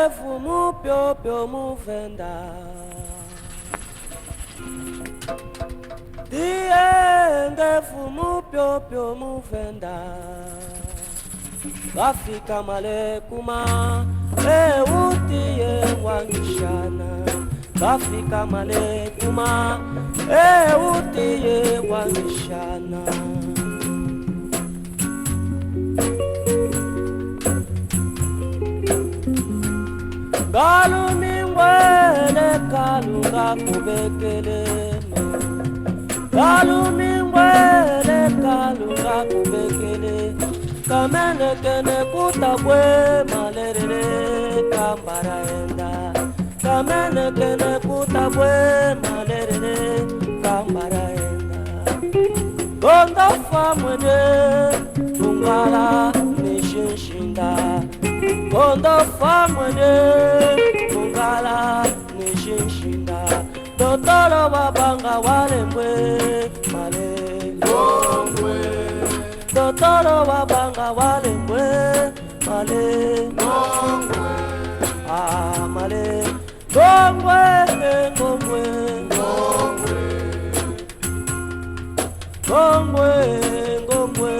fumu pyo pyo muvenda Dienge fumu pyo pyo muvenda Rafika male kuma utiye wangishana Rafika male kuma utiye wangishana Galu mingwele kalunga kubekeleme Galu mingwele kalunga kubekele Kamene kene kutabwe malerere kambara enda Kamene kene kutabwe malerere kambara enda Gonda famwede tungala nishinshinda Gonda famwede tungala nishinshinda Totoro wabanga walembwe male Gongwe Totoro wabanga walembwe male Gongwe Ah male Gongwe Gongwe Gongwe Gongwe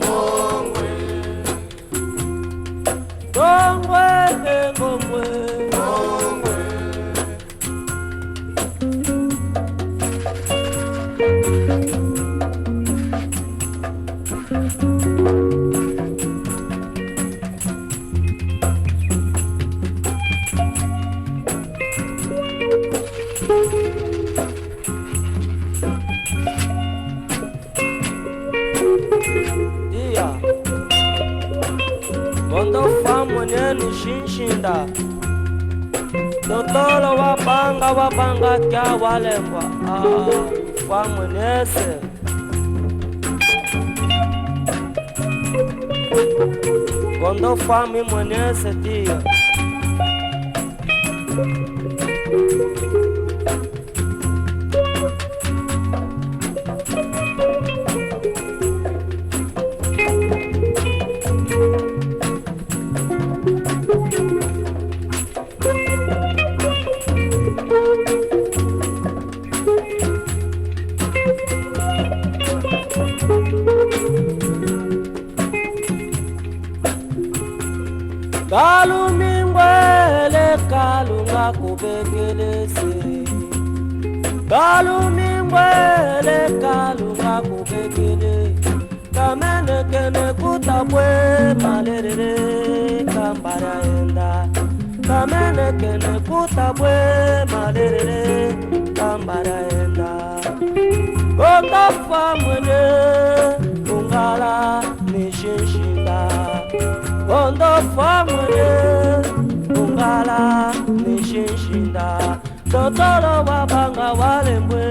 Gongwe Gongwe Gongwe Gondo famu neni shinshinda Totolo wabanga kya walembwa famu nese Gondo famu mwenese tia Galu mingwele kalunga kubekelese Galu mingwele kalunga kubekele Kamene kene kutabwe malerere kambara enda Kamene kene kutabwe malerere kambara enda Gonda famwene ungala nishinshinda Gondo famwene ungala nishinshinda Totoro wabanga walembwe